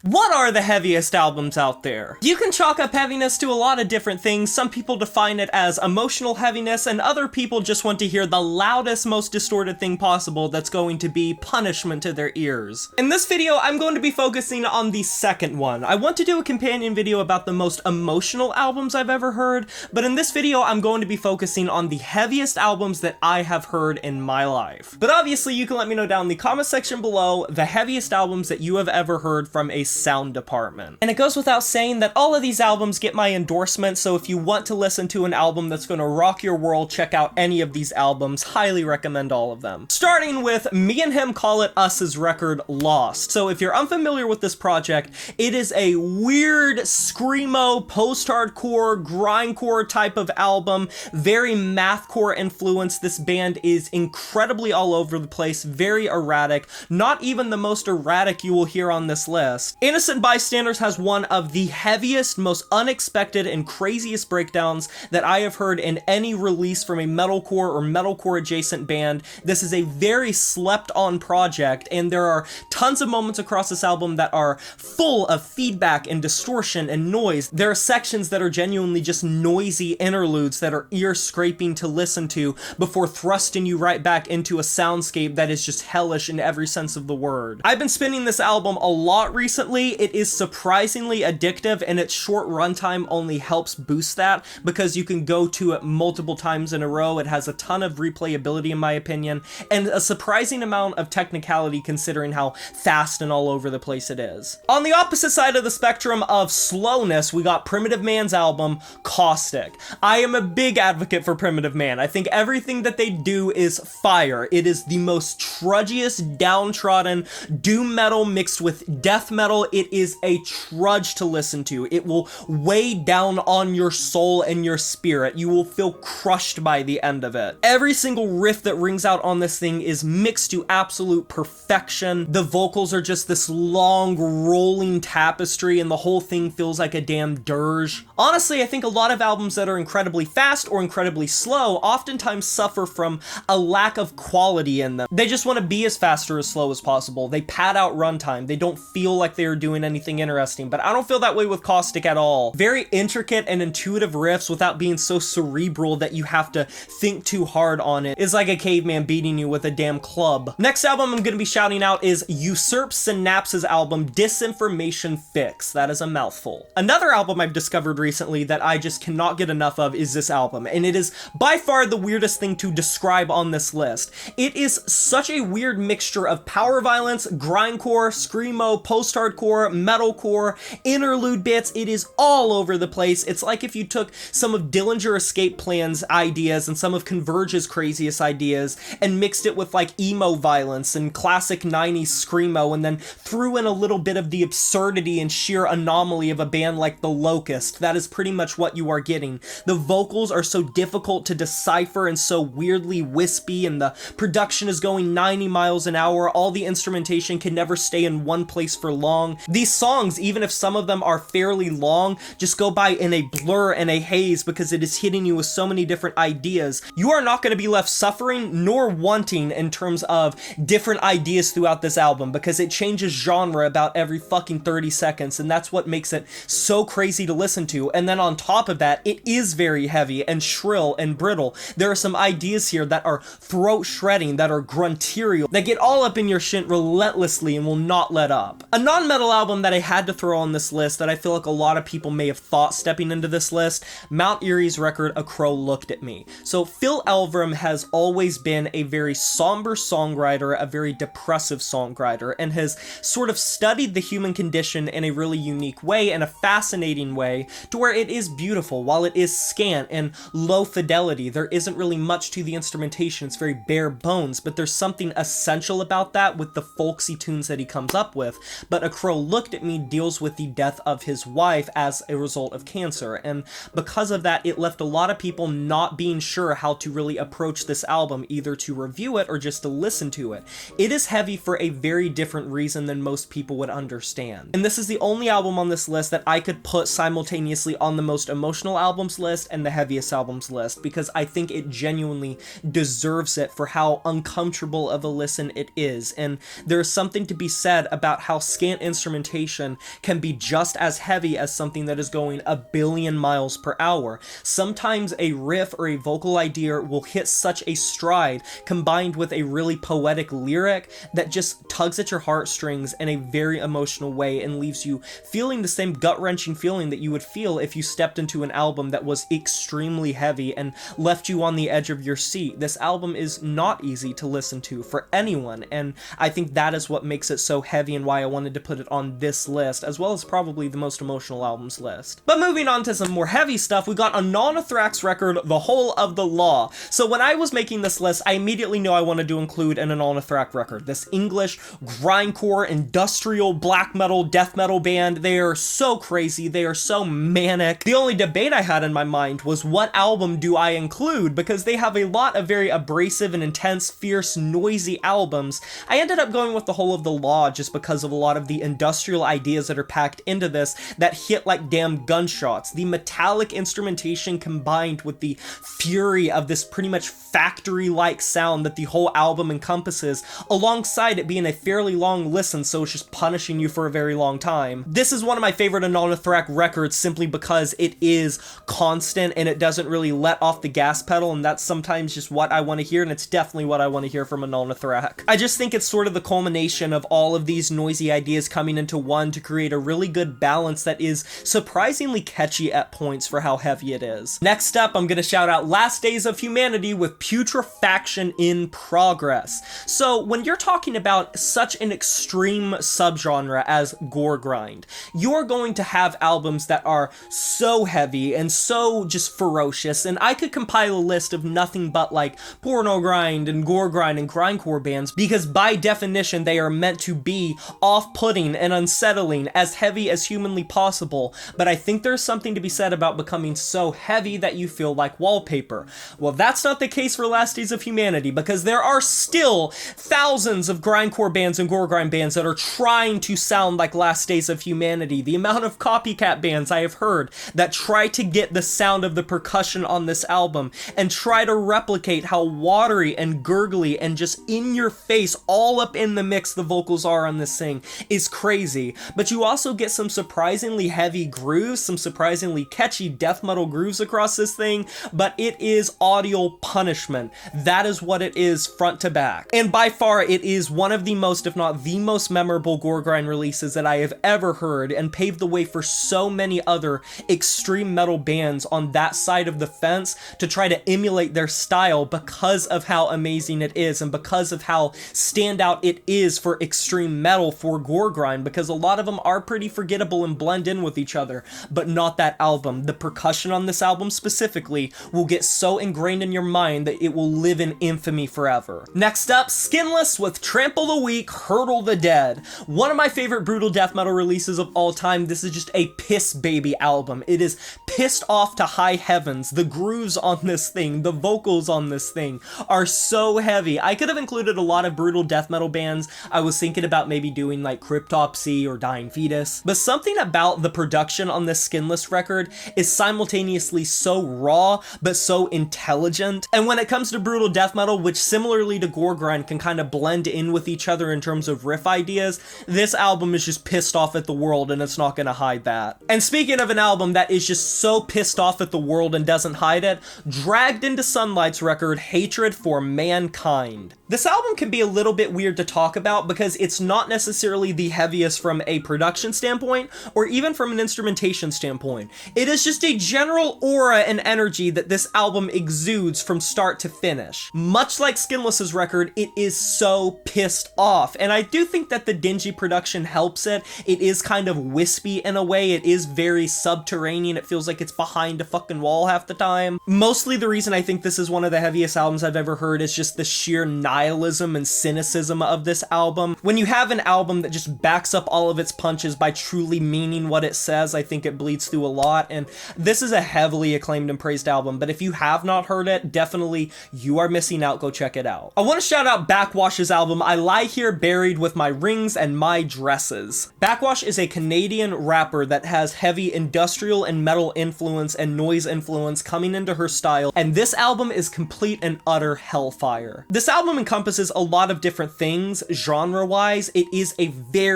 What are the heaviest albums out there? You can chalk up heaviness to a lot of different things. Some people define it as emotional heaviness, and other people just want to hear the loudest, most distorted thing possible that's going to be punishment to their ears. In this video, I'm going to be focusing on the second one. I want to do a companion video about the most emotional albums I've ever heard, but in this video, I'm going to be focusing on the heaviest albums that I have heard in my life. But obviously, you can let me know down in the comment section below the heaviest albums that you have ever heard from a sound department. And it goes without saying that all of these albums get my endorsement, so if you want to listen to an album that's going to rock your world, check out any of these albums. Highly recommend all of them. Starting with Me and Him Call It Us's record, Lost. So if you're unfamiliar with this project, it is a weird, screamo, post-hardcore, grindcore type of album, very mathcore influence. This band is incredibly all over the place, very erratic, not even the most erratic you will hear on this list. Innocent Bystanders has one of the heaviest, most unexpected, and craziest breakdowns that I have heard in any release from a metalcore or metalcore adjacent band. This is a very slept on project, and there are tons of moments across this album that are full of feedback and distortion and noise. There are sections that are genuinely just noisy interludes that are ear scraping to listen to before thrusting you right back into a soundscape that is just hellish in every sense of the word. I've been spinning this album a lot recently. It is surprisingly addictive, and its short runtime only helps boost that because you can go to it multiple times in a row. It has a ton of replayability in my opinion, and a surprising amount of technicality considering how fast and all over the place it is. On the opposite side of the spectrum of slowness, we got Primitive Man's album, Caustic. I am a big advocate for Primitive Man. I think everything that they do is fire. It is the most trudgiest, downtrodden doom metal mixed with death metal. It is a trudge to listen to. It will weigh down on your soul and your spirit. You will feel crushed by the end of it. Every single riff that rings out on this thing is mixed to absolute perfection. The vocals are just this long, rolling tapestry, and the whole thing feels like a damn dirge. Honestly, I think a lot of albums that are incredibly fast or incredibly slow oftentimes suffer from a lack of quality in them. They just want to be as fast or as slow as possible. They pad out runtime. They don't feel like they are doing anything interesting, but I don't feel that way with Caustic at all. Very intricate and intuitive riffs without being so cerebral that you have to think too hard on it. It's like a caveman beating you with a damn club. Next album I'm going to be shouting out is Usurp Synapse's album, Disinformation Fix. That is a mouthful. Another album I've discovered recently that I just cannot get enough of is this album, and it is by far the weirdest thing to describe on this list. It is such a weird mixture of power violence, grindcore, screamo, post-hardcore, metalcore, interlude bits. It is all over the place. It's like if you took some of Dillinger Escape Plan's ideas and some of Converge's craziest ideas and mixed it with like emo violence and classic 90s screamo, and then threw in a little bit of the absurdity and sheer anomaly of a band like The Locust. That is pretty much what you are getting. The vocals are so difficult to decipher and so weirdly wispy, and the production is going 90 miles an hour. All the instrumentation can never stay in one place for long. These songs, even if some of them are fairly long, just go by in a blur and a haze because it is hitting you with so many different ideas. You are not going to be left suffering nor wanting in terms of different ideas throughout this album, because it changes genre about every fucking 30 seconds, and that's what makes it so crazy to listen to. And then on top of that, it is very heavy and shrill and brittle. There are some ideas here that are throat shredding, that are grunterial, that get all up in your shit relentlessly and will not let up. A non-metal album that I had to throw on this list that I feel like a lot of people may have thought stepping into this list, Mount Erie's record, A Crow Looked at Me. So Phil Elverum has always been a very somber songwriter, a very depressive songwriter, and has sort of studied the human condition in a really unique way, and a fascinating way, to where it is beautiful. While it is scant and low fidelity, there isn't really much to the instrumentation. It's very bare bones, but there's something essential about that with the folksy tunes that he comes up with. But A Crow Looked at Me deals with the death of his wife as a result of cancer, and because of that, it left a lot of people not being sure how to really approach this album, either to review it or just to listen to it. It is heavy for a very different reason than most people would understand. And this is the only album on this list that I could put simultaneously on the most emotional albums list and the heaviest albums list, because I think it genuinely deserves it for how uncomfortable of a listen it is. And there's something to be said about how scant instrumentation can be just as heavy as something that is going a billion miles per hour. Sometimes a riff or a vocal idea will hit such a stride combined with a really poetic lyric that just tugs at your heartstrings in a very emotional way and leaves you feeling the same gut-wrenching feeling that you would feel if you stepped into an album that was extremely heavy and left you on the edge of your seat. This album is not easy to listen to for anyone, and I think that is what makes it so heavy and why I wanted to put it on this list, as well as probably the most emotional albums list. But moving on to some more heavy stuff, we got Anonithrax record, The Whole of the Law. So when I was making this list, I immediately knew I wanted to include an Anonithrax record. This English grindcore, industrial, black metal, death metal band. They are so crazy, they are so manic. The only debate I had in my mind was what album do I include, because they have a lot of very abrasive and intense, fierce, noisy albums. I ended up going with The Whole of the Law just because of a lot of the industrial ideas that are packed into this that hit like damn gunshots. The metallic instrumentation combined with the fury of this pretty much factory-like sound that the whole album encompasses, alongside it being a fairly long listen, so it's just punishing you for a very long time. This is one of my favorite Anonithrax records simply because it is constant and it doesn't really let off the gas pedal, and that's sometimes just what I want to hear, and it's definitely what I want to hear from Anonithrax. I just think it's sort of the culmination of all of these noisy ideas coming into one to create a really good balance that is surprisingly catchy at points for how heavy it is. Next up, I'm gonna shout out Last Days of Humanity with Putrefaction in Progress. So when you're talking about such an extreme subgenre as gore grind, you're going to have albums that are so heavy and so just ferocious, and I could compile a list of nothing but like porno grind and gore grind and grindcore bands, because by definition they are meant to be off-putting and unsettling, as heavy as humanly possible, but I think there's something to be said about becoming so heavy that you feel like wallpaper. Well, that's not the case for Last Days of Humanity, because there are still thousands of grindcore bands and gore grind bands that are trying to sound like Last Days of Humanity. The amount of copycat bands I have heard that try to get the sound of the percussion on this album and try to replicate how watery and gurgly and just in your face, all up in the mix the vocals are on this thing is crazy. But you also get some surprisingly heavy grooves, some surprisingly catchy death metal grooves across this thing, but it is audio punishment. That is what it is front to back. And by far it is one of the most, if not the most memorable gore grind releases that I have ever heard, and paved the way for so many other extreme metal bands on that side of the fence to try to emulate their style because of how amazing it is and because of how standout it is for extreme metal for gore grind, because a lot of them are pretty forgettable and blend in with each other, but not that album. The percussion on this album specifically will get so ingrained in your mind that it will live in infamy forever. Next up, Skinless with Trample the Weak, Hurdle the Dead. One of my favorite brutal death metal releases of all time. This is just a piss baby album. It is pissed off to high heavens. The grooves on this thing, the vocals on this thing are so heavy. I could have included a lot of brutal death metal bands. I was thinking about maybe doing like Cryptopsy or Dying Fetus, but something about the production on this Skinless record is simultaneously so raw but so intelligent. And when it comes to brutal death metal, which similarly to gore grind can kind of blend in with each other in terms of riff ideas, this album is just pissed off at the world, and it's not gonna hide that. And speaking of an album that is just so pissed off at the world and doesn't hide it, Dragged into Sunlight's record, Hatred for Mankind. This album can be a little bit weird to talk about because it's not necessarily the heaviest from a production standpoint or even from an instrumentation standpoint. It is just a general aura and energy that this album exudes from start to finish. Much like Skinless's record, it is so pissed off, and I do think that the dingy production helps it. It is kind of wispy in a way. It is very subterranean. It feels like it's behind a fucking wall half the time. Mostly the reason I think this is one of the heaviest albums I've ever heard is just the sheer nihilism and cynicism of this album. When you have an album that just backs up all of its punches by truly meaning what it says, I think it bleeds through a lot, and this is a heavily acclaimed and praised album, but if you have not heard it, definitely you are missing out. Go check it out. I want to shout out Backwash's album, I Lie Here Buried with My Rings and My Dresses. Backwash is a Canadian rapper that has heavy industrial and metal influence and noise influence coming into her style, and this album is complete and utter hellfire. This album encompasses a lot of different things genre-wise. It is a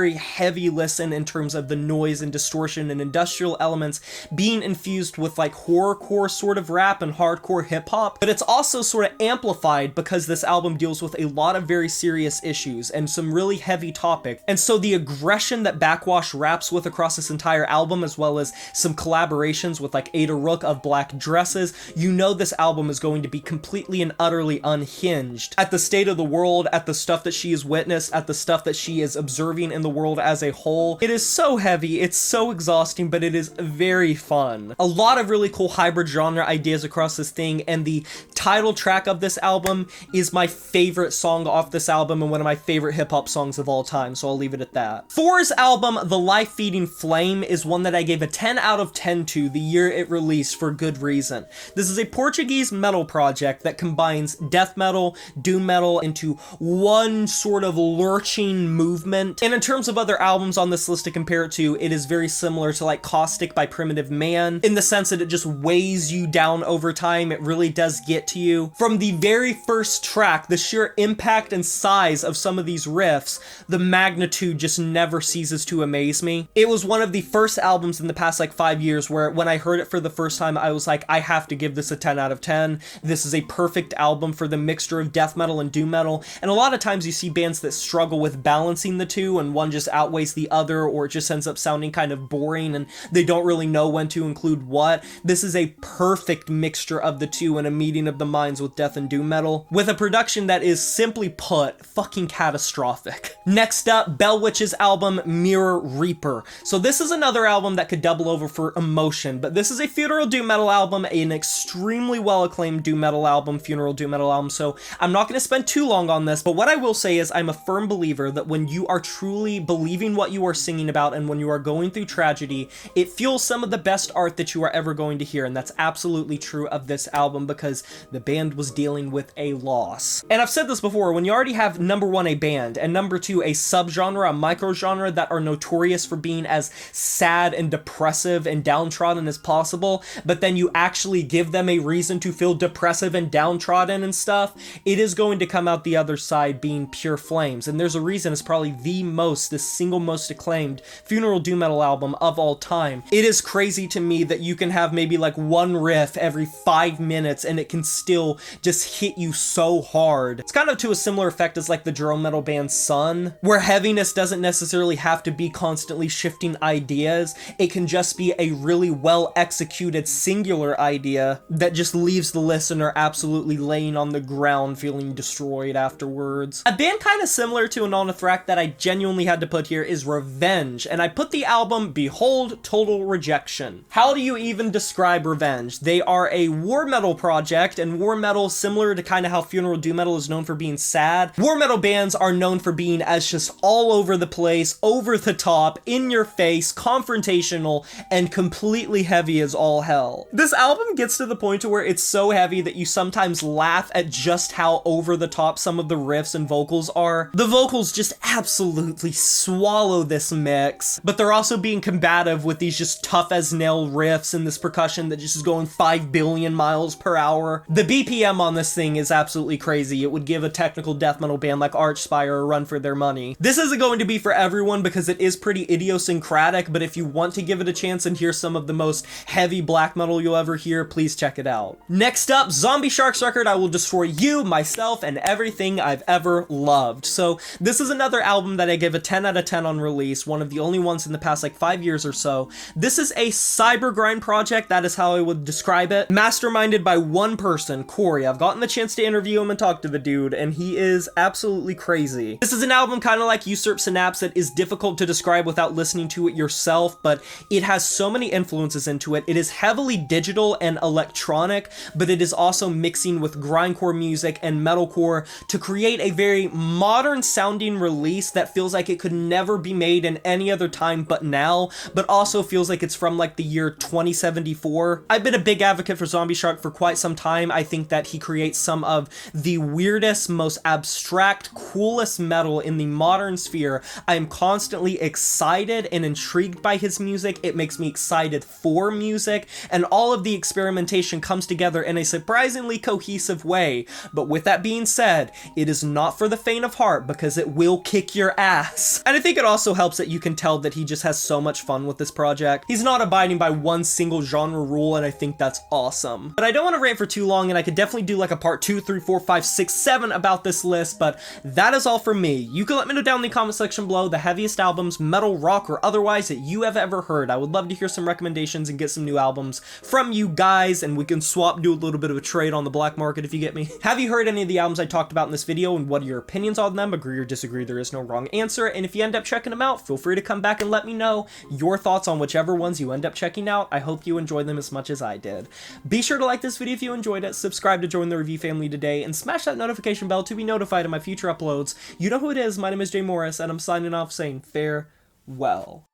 very heavy listen in terms of the noise and distortion and industrial elements being infused with like horrorcore sort of rap and hardcore hip hop, but it's also sort of amplified because this album deals with a lot of very serious issues and some really heavy topics. And so the aggression that Backwash raps with across this entire album, as well as some collaborations with like Ada Rook of Black Dresses, you know this album is going to be completely and utterly unhinged at the state of the world, at the stuff that she has witnessed, at the stuff that she is observing in the world as a whole. It is so heavy, it's so exhausting, but it is very fun. A lot of really cool hybrid genre ideas across this thing, and the title track of this album is my favorite song off this album and one of my favorite hip-hop songs of all time, so I'll leave it at that. Four's album, The Life Feeding Flame, is one that I gave a 10 out of 10 to the year it released for good reason. This is a Portuguese metal project that combines death metal, doom metal into one sort of lurching movement. And in terms of other albums on this list to compare it to, it is very similar to like Caustic by Primitive Man, in the sense that it just weighs you down over time. It really does get to you. From the very first track, the sheer impact and size of some of these riffs, the magnitude just never ceases to amaze me. It was one of the first albums in the past like 5 years where when I heard it for the first time, I was like, I have to give this a 10 out of 10. This is a perfect album for the mixture of death metal and doom metal. And a lot of times you see bands that struggle with balancing the two and one just outweighs the other, or it just ends up sounding kind of boring and they don't really know when to include what. This is a perfect mixture of the two and a meeting of the minds with death and doom metal, with a production that is simply put fucking catastrophic. Next up, Bell Witch's album Mirror Reaper. So this is another album that could double over for emotion, but this is a funeral doom metal album, an extremely well acclaimed doom metal album, funeral doom metal album, so I'm not going to spend too long on this, but what I will say is I'm a firm believer that when you are truly believing what you are singing about and when you are going through tragedy, it fuels some of the best art that you are ever going to hear, and that's absolutely true of this album because the band was dealing with a loss. And I've said this before, when you already have number one, a band, and number two, a subgenre, a microgenre that are notorious for being as sad and depressive and downtrodden as possible, but then you actually give them a reason to feel depressive and downtrodden and stuff, it is going to come out the other side being pure flames. And there's a reason it's probably the single most acclaimed funeral doom metal album of all time. It is crazy to me that you can have maybe like one riff every 5 minutes and it can still just hit you so hard. It's kind of to a similar effect as like the Jerome metal band Sun, where heaviness doesn't necessarily have to be constantly shifting ideas. It can just be a really well executed singular idea that just leaves the listener absolutely laying on the ground feeling destroyed afterwards. A band kind of similar to Anona Thrak that I genuinely had to put here is Revenge, and I put the album Behold Total Rejection. How do you even describe Revenge? They are a war metal project, and war metal, similar to kind of how funeral doom metal is known for being sad, war metal bands are known for being as just all over the place, over the top, in your face, confrontational, and completely heavy as all hell. This album gets to the point to where it's so heavy that you sometimes laugh at just how over the top some of the riffs and vocals are. The vocals just absolutely swallow this mix, but they're also being combative with these just tough as nail riffs and this percussion that just is going 5 billion miles per hour. The BPM on this thing is absolutely crazy. It would give a technical death metal band like Archspire a run for their money. This isn't going to be for everyone because it is pretty idiosyncratic, but if you want to give it a chance and hear some of the most heavy black metal you'll ever hear, please check it out. Next up, Zombie Shark's record, I Will Destroy You, Myself, and Everything I've Ever Loved. So this is another album that I gave a 10 out of 10 on release, one of the only ones in the past like 5 years or so. This is a cyber grind project, that is how I would describe it, masterminded by one person, Corey. I've gotten the chance to interview him and talk to the dude, and he is absolutely crazy. This is an album kind of like Usurp Synapse that is difficult to describe without listening to it yourself, but it has so many influences into it. It is heavily digital and electronic, but it is also mixing with grindcore music and metalcore to create a very modern sounding release that feels like it could never be made in any other time but now, but also feels like it's from like the year 2074. I've been a big advocate for Zombie Shark for quite some time. I think that he creates some of the weirdest, most abstract, coolest metal in the modern sphere. I am constantly excited and intrigued by his music. It makes me excited for music, and all of the experimentation comes together in a surprisingly cohesive way. But with that being said, it is not for the faint of heart because it will kick your ass. this. And I think it also helps that you can tell that he just has so much fun with this project. He's not abiding by one single genre rule, and I think that's awesome. But I don't want to rant for too long, and I could definitely do like a part 2, 3, 4, 5, 6, 7 about this list, but that is all for me. You can let me know down in the comment section below the heaviest albums, metal, rock, or otherwise, that you have ever heard. I would love to hear some recommendations and get some new albums from you guys, and we can swap, do a little bit of a trade on the black market if you get me. Have you heard any of the albums I talked about in this video, and what are your opinions on them? Agree or disagree? There is no wrong answer, and if you end up checking them out, feel free to come back and let me know your thoughts on whichever ones you end up checking out. I hope you enjoyed them as much as I did. Be sure to like this video if you enjoyed it, subscribe to join the review family today, and smash that notification bell to be notified of my future uploads. You know who it is, my name is Jay Morris, and I'm signing off saying farewell.